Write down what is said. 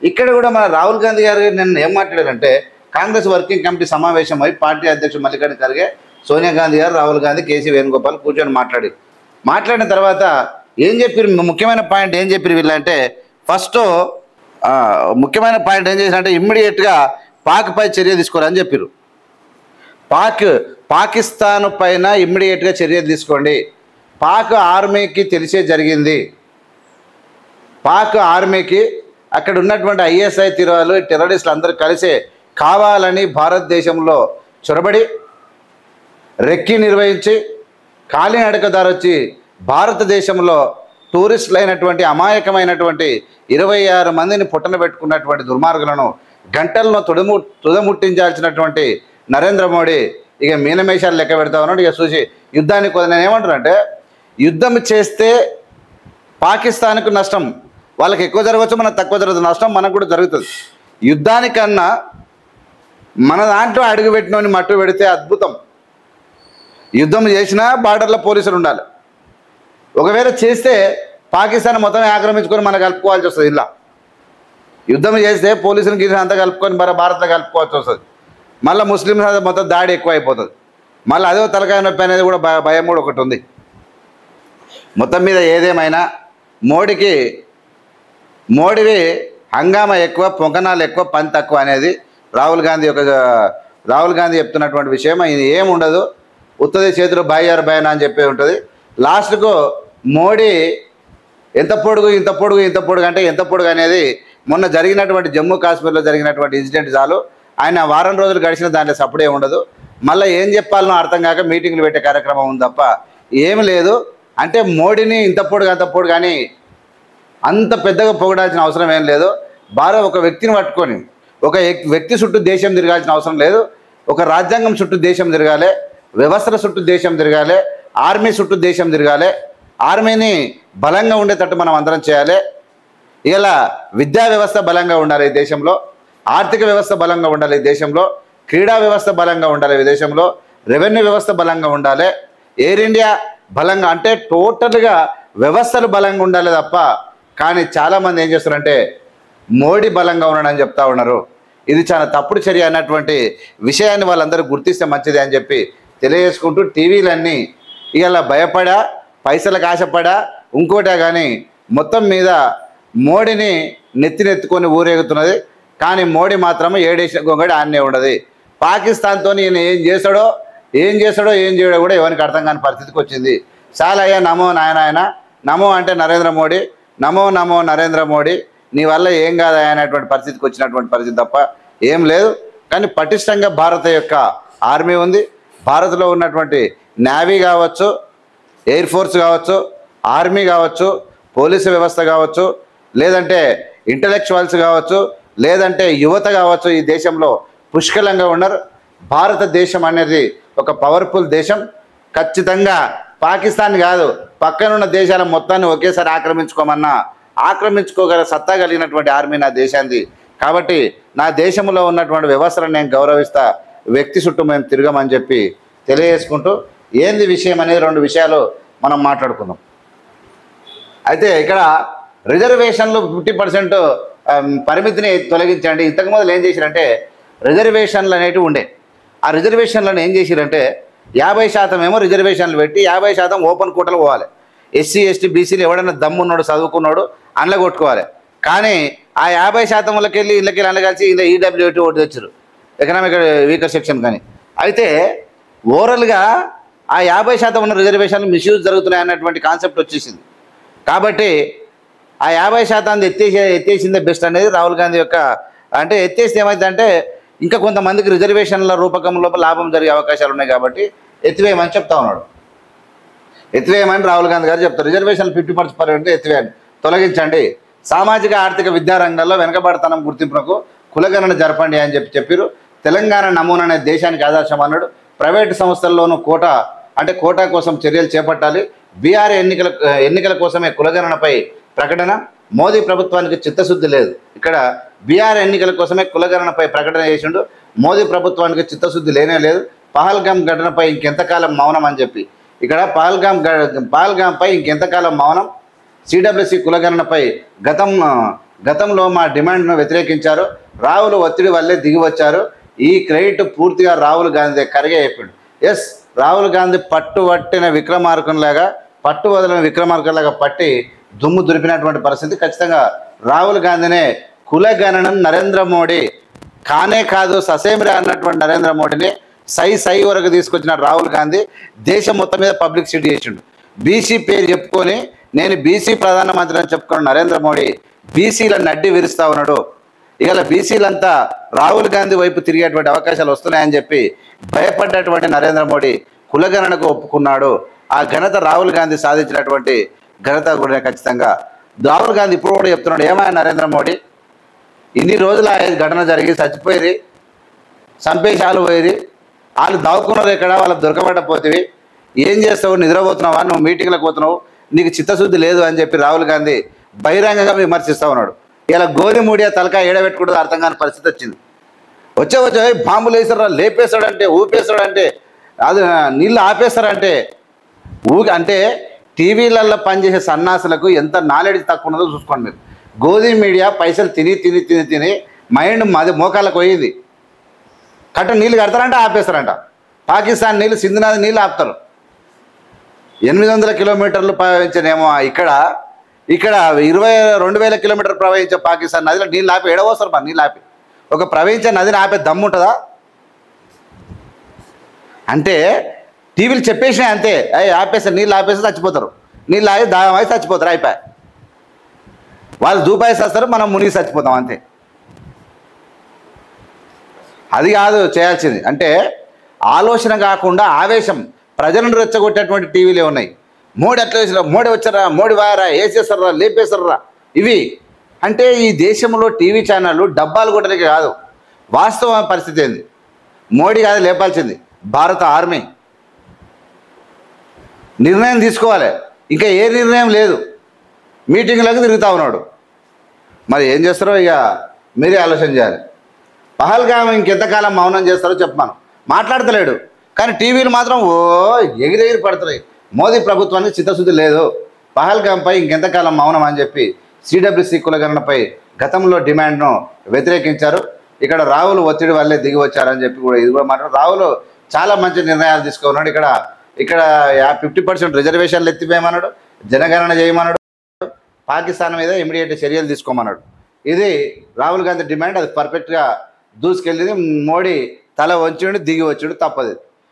ఇక్కడ కూడా మన రాహుల్ గాంధీ గారు నిన్న ఏం మాట్లాడారంటే, కాంగ్రెస్ వర్కింగ్ కమిటీ సమావేశం అయి పార్టీ అధ్యక్షుడు మల్లికార్జున ఖర్గే, సోనియా గాంధీ గారు, రాహుల్ గాంధీ, కేసీ వేణుగోపాల్ కూర్చొని మాట్లాడిన తర్వాత ఏం చెప్పారు, ముఖ్యమైన పాయింట్ ఏం చెప్పారు వీళ్ళంటే, ఫస్ట్ ముఖ్యమైన పాయింట్ ఏం చేశారంటే ఇమ్మీడియట్గా పాక్పై చర్య తీసుకోరని చెప్పారు. పాకిస్తాన్ పైన ఇమ్మీడియట్గా చర్య తీసుకోండి. పాక్ ఆర్మీకి తెలిసే జరిగింది. పాక్ ఆర్మీకి అక్కడ ఉన్నటువంటి ఐఎస్ఐ తీవ్రవాదులు, టెర్రరిస్టులు అందరూ కలిసే కావాలని భారతదేశంలో చొరబడి రెక్కి నిర్వహించి కాలినడకదారు వచ్చి భారతదేశంలో టూరిస్టులు అయినటువంటి అమాయకమైనటువంటి 26 మందిని పుట్టన పెట్టుకున్నటువంటి దుర్మార్గులను గంటలను తుదముట్టించాల్సినటువంటి నరేంద్ర మోడీ ఇక మీనమేషాలు లెక్క పెడతా ఉన్నాడు. ఇక చూసి యుద్ధానికి నేను ఏమంటున్నానంటే, యుద్ధం చేస్తే పాకిస్తాన్కు నష్టం, వాళ్ళకి ఎక్కువ జరగవచ్చు, మనకు తక్కువ జరుగుతుంది, నష్టం మనకు కూడా జరుగుతుంది. యుద్ధానికన్నా మన దాంట్లో అడుగుపెట్టినోని మట్టు పెడితే అద్భుతం. యుద్ధం చేసినా బార్డర్లో పోలీసులు ఉండాలి. ఒకవేళ చేస్తే పాకిస్తాన్ మొత్తం ఆక్రమించుకొని మనం కలుపుకోవాల్సి వస్తుంది. ఇలా యుద్ధం చేస్తే పోలీసులు గీసిన అంతా కలుపుకొని భారత్లో కలుపుకోవాల్సి వస్తుంది. మళ్ళీ ముస్లింస్ మొత్తం దాడి ఎక్కువ అయిపోతుంది. మళ్ళీ అదే తలకాయ నొప్పి అనేది కూడా భయం కూడా ఒకటి ఉంది. మొత్తం మీద ఏదేమైనా మోడీవి హంగామా ఎక్కువ, పొంకనాలు ఎక్కువ, పని తక్కువ అనేది రాహుల్ గాంధీ చెప్తున్నటువంటి విషయం. ఇది ఏముండదు, ఉత్తది చేతులు బాయ్యారు బాయన అని చెప్పి ఉంటుంది. లాస్ట్కు మోడీ ఎంత పొడుగు అంటే ఎంత పొడుగు అనేది మొన్న జరిగినటువంటి జమ్మూ కాశ్మీర్లో జరిగినటువంటి ఇన్సిడెంట్ చాలు. ఆయన వారం రోజులు గడిచిన దాంట్లో సప్పుడే ఉండదు. మళ్ళీ ఏం చెప్పాలనో అర్థం కాక మీటింగ్లు పెట్టే కార్యక్రమం ఉంది తప్ప ఏమి లేదు. అంటే మోడీని ఇంత పొడుగు కానీ అంత పెద్దగా పొగడాల్సిన అవసరం ఏం లేదు. ఒక వ్యక్తిని పట్టుకొని ఒక వ్యక్తి చుట్టూ దేశం తిరగాల్సిన అవసరం లేదు. ఒక రాజ్యాంగం చుట్టూ దేశం తిరగాలి, వ్యవస్థల చుట్టూ దేశం తిరగాలి, ఆర్మీ చుట్టూ దేశం తిరగాలి. ఆర్మీని బలంగా ఉండేటట్టు మనం అందరం చేయాలి. ఇలా విద్యా వ్యవస్థ బలంగా ఉండాలి ఈ దేశంలో, ఆర్థిక వ్యవస్థ బలంగా ఉండాలి ఈ దేశంలో, క్రీడా వ్యవస్థ బలంగా ఉండాలి ఈ దేశంలో, రెవెన్యూ వ్యవస్థ బలంగా ఉండాలి, ఎయిర్ ఇండియా బలంగా, అంటే టోటల్గా వ్యవస్థలు బలంగా ఉండాలి తప్ప. కానీ చాలామంది ఏం చేస్తారంటే మోడీ బలంగా ఉన్నాడని చెప్తా ఉన్నారు. ఇది చాలా తప్పుడు చర్య అన్నటువంటి విషయాన్ని వాళ్ళందరూ గుర్తిస్తే మంచిది అని చెప్పి తెలియజేసుకుంటూ, టీవీలన్నీ ఇలా భయపడా, పైసలకు ఆశపడా, ఇంకోటే కానీ మొత్తం మీద మోడీని నెత్తినెత్తుకొని ఊరేగుతున్నది. కానీ మోడీ మాత్రం ఏడేసిన గొంగడి ఆన్నే ఉండదు. పాకిస్తాన్తో ఈయన ఏం చేస్తాడో ఏం చేయడో కూడా ఎవరికి అర్థం కాని పరిస్థితికి వచ్చింది. చాలా అయ్యా, నమో నాయన, నమో అంటే నరేంద్ర మోడీ, నమో నరేంద్ర మోడీ, నీ వల్ల ఏం కాదా అనేటువంటి పరిస్థితికి వచ్చినటువంటి పరిస్థితి తప్ప ఏం లేదు. కానీ పటిష్టంగా భారత యొక్క ఆర్మీ ఉంది. భారత్లో ఉన్నటువంటి నేవీ కావచ్చు, ఎయిర్ ఫోర్స్ కావచ్చు, ఆర్మీ కావచ్చు, పోలీసు వ్యవస్థ కావచ్చు, లేదంటే ఇంటలెక్చువల్స్ కావచ్చు, లేదంటే యువత కావచ్చు, ఈ దేశంలో పుష్కలంగా ఉన్నారు. భారతదేశం అనేది ఒక పవర్ఫుల్ దేశం. ఖచ్చితంగా పాకిస్తాన్ కాదు, పక్కనున్న దేశాల మొత్తాన్ని ఒకేసారి ఆక్రమించుకోగల సత్తా కలిగినటువంటి ఆర్మీ నా దేశాన్ని. కాబట్టి నా దేశంలో ఉన్నటువంటి వ్యవస్థలను నేను గౌరవిస్తా, వ్యక్తి చుట్టూ మేము తిరగమని చెప్పి తెలియజేసుకుంటూ, ఏంది విషయం అనేది 2 విషయాలు మనం మాట్లాడుకుందాం. అయితే ఇక్కడ రిజర్వేషన్లు 50% పరిమితిని తొలగించండి. ఇంతకుముందు ఏం చేశారంటే రిజర్వేషన్లు అనేటివి ఉండే. ఆ రిజర్వేషన్లను ఏం చేశారంటే 50% ఏమో రిజర్వేషన్లు పెట్టి 50% ఓపెన్ కోటలు పోవాలి. ఎస్సీ ఎస్టీ బీసీలు ఎవడైనా దమ్మున్నాడు, చదువుకున్నాడు, అండ్ల కొట్టుకోవాలి. కానీ ఆ 50%లకి వెళ్ళి ఇళ్ళకి కలిసి ఇలా ఈడబ్ల్యూటీ ఓటు తెచ్చారు, ఎకనామిక్ వీకర్ సెక్షన్. కానీ అయితే ఓవరాల్గా ఆ 50% ఉన్న రిజర్వేషన్లు మిస్యూజ్ జరుగుతున్నాయి అన్నటువంటి కాన్సెప్ట్ వచ్చేసింది. కాబట్టి ఆ 50% ఎత్తేసిందే బెస్ట్ అనేది రాహుల్ గాంధీ యొక్క. అంటే ఎత్తేస్తే ఏమైందంటే ఇంకా కొంతమందికి రిజర్వేషన్ల రూపకంలో లాభం జరిగే అవకాశాలు ఉన్నాయి. కాబట్టి ఎత్తివేయమని చెప్తా ఉన్నాడు. ఎత్తివేయమని రాహుల్ గాంధీ గారు చెప్తారు. రిజర్వేషన్లు 50% ఎత్తివేయండి, తొలగించండి. సామాజిక ఆర్థిక విద్యా రంగాల్లో వెనుకబడతనం గుర్తింపునకు కులగణన జరపండి అని చెప్పారు. తెలంగాణ నమూనా అనే దేశానికి ఆదర్శం అన్నాడు. ప్రైవేటు సంస్థల్లోనూ కోటా కోసం చర్యలు చేపట్టాలి. బీఆర్ ఎన్నికల కోసమే కులగణనపై ప్రకటన. మోదీ ప్రభుత్వానికి చిత్తశుద్ధి లేదు. ఇక్కడ బీఆర్ ఎన్నికల కోసమే కులగణనపై ప్రకటన చేసిండు. మోదీ ప్రభుత్వానికి చిత్తశుద్ధి లేనే లేదు. పహల్గామ్ ఘటనపై ఇంకెంతకాలం మౌనం అని చెప్పి ఇక్కడ పహల్గాంపై ఇంకెంతకాలం మౌనం. సిడబ్ల్యూసీ కులగణనపై గతంలో మా డిమాండ్ను వ్యతిరేకించారు, రాహుల్ ఒత్తిడి వల్లే దిగి వచ్చారు, ఈ క్రెడిట్ పూర్తిగా రాహుల్ గాంధీ కరిగే చెప్పాడు. ఎస్, రాహుల్ గాంధీ పట్టుబట్టిన విక్రమార్కునిలాగా, పట్టు వదిలిన విక్రమార్కునిలాగా పట్టి దుమ్ము దులిపినటువంటి పరిస్థితి. ఖచ్చితంగా రాహుల్ గాంధీనే కులగణనం నరేంద్ర మోడీ కానే కాదు ససేమిరా అన్నటువంటి నరేంద్ర మోడీని సై వరకు తీసుకొచ్చిన రాహుల్ గాంధీ దేశం మొత్తం మీద పబ్లిక్ సిటీ చేసిండు. బీసీ పేరు చెప్పుకొని నేను బీసీ ప్రధానమంత్రి అని చెప్పుకున్న నరేంద్ర మోడీ బీసీలను నడ్డి విరుస్తూ ఉన్నాడు. ఇవాళ బీసీలంతా రాహుల్ గాంధీ వైపు తిరిగేటువంటి అవకాశాలు వస్తున్నాయని చెప్పి భయపడ్డటువంటి నరేంద్ర మోడీ కులగణనకు ఒప్పుకున్నాడు. ఆ ఘనత రాహుల్ గాంధీ సాధించినటువంటి ఘనత కూడా ఖచ్చితంగా రాహుల్ గాంధీ ఇప్పుడు కూడా చెప్తున్నాడు. ఏమైనా నరేంద్ర మోడీ ఇన్ని రోజులు ఆ ఘటన జరిగి చచ్చిపోయి చంపేశాలు పోయి వాళ్ళు దాక్కున్నారు, ఎక్కడ వాళ్ళకి దొరకబడపోతేవి ఏం చేస్తావు, నిద్రపోతున్నావా, నువ్వు మీటింగ్లకు పోతున్నావు, నీకు చిత్తశుద్ధి లేదు అని చెప్పి రాహుల్ గాంధీ బహిరంగంగా విమర్శిస్తూ ఉన్నాడు. ఇలా గోధుమూడియా తలకాయ ఏడబెట్టుకుంటుంది అర్థం కాని పరిస్థితి వచ్చింది. వచ్చే బాంబులు వేసారా, లేపేస్తాడంటే, ఊపేస్తాడంటే, అది నీళ్ళు ఆపేస్తారంటే అంటే టీవీలలో పనిచేసే సన్నాసులకు ఎంత నాలెడ్జ్ తక్కువ ఉన్నదో చూసుకోండి మీరు. గోధుమ మీడియా పైసలు తిని మైండ్ మోకాళ్ళకు పోయింది. నీళ్ళు కడతారంట, ఆపేస్తారంట. పాకిస్తాన్ నీళ్ళు, సింధు నది నీళ్ళు ఆపుతారు. 800 కిలోమీటర్లు ప్రవహించనేమో ఇక్కడ 22,000 కిలోమీటర్లు ప్రవహించే పాకిస్తాన్ నదిలో నీళ్ళు ఆపి ఎడవస్తారు. మరి నీళ్ళు ఆపి ఒక ప్రవహించే నదిని ఆపే దమ్ము ఉంటుందా? అంటే టీవీలు చెప్పేసినాయి అంతే, ఆపేస్తారు, నీళ్ళు ఆపేస్తే చచ్చిపోతారు, నీళ్ళు ఆగి దాహం అయితే చచ్చిపోతారు, అయిపోయి వాళ్ళు దూపాయి చేస్తారు, మనం మునిగి చచ్చిపోతాం అంతే. అది కాదు చేయాల్సింది. అంటే ఆలోచన కాకుండా ఆవేశం, ప్రజలను రెచ్చగొట్టేటువంటి టీవీలే ఉన్నాయి. మోడీ అట్లా వేసారా, మోడీ వచ్చారా, మోడీ వారా, వేసేస్తారా, లేపేస్తారా, ఇవి అంటే ఈ దేశంలో టీవీ ఛానళ్ళు డబ్బాలు కొట్టడానికి కాదు, వాస్తవ పరిస్థితి ఏంది. మోడీ కాదు లేపాల్సింది, భారత ఆర్మీ నిర్ణయం తీసుకోవాలి. ఇంకా ఏ నిర్ణయం లేదు, మీటింగ్లకు తిరుగుతూ ఉన్నాడు. మరి ఏం చేస్తారో ఇక మీరే ఆలోచన చేయాలి. పహల్గామ్ ఇంకెంతకాలం మౌనం చేస్తారో చెప్పమాను. మాట్లాడతలేడు, కానీ టీవీలు మాత్రం ఎగిరెగిరి పడుతున్నాయి. మోదీ ప్రభుత్వానికి చిత్తశుద్ధి లేదు, పహల్గామ్పై ఇంకెంతకాలం మౌనం అని చెప్పి సిడబ్ల్యూసీ కులగణనపై గతంలో డిమాండ్ను వ్యతిరేకించారు. ఇక్కడ రాహుల్ ఒత్తిడి వల్లే దిగి వచ్చారని చెప్పి కూడా ఇది కూడా మాట్లాడు. రాహుల్ చాలా మంచి నిర్ణయాలు తీసుకున్నాడు. ఇక్కడ 50% రిజర్వేషన్లు ఎత్తిపోయమన్నాడు, జనగణన చేయమన్నాడు, పాకిస్తాన్ మీద ఇమీడియట్ చర్యలు తీసుకోమన్నాడు. ఇది రాహుల్ గాంధీ డిమాండ్. అది పర్ఫెక్ట్గా దూసుకెళ్ళింది. మోడీ తల వంచుండి దిగి వచ్చాడు, తప్పదు.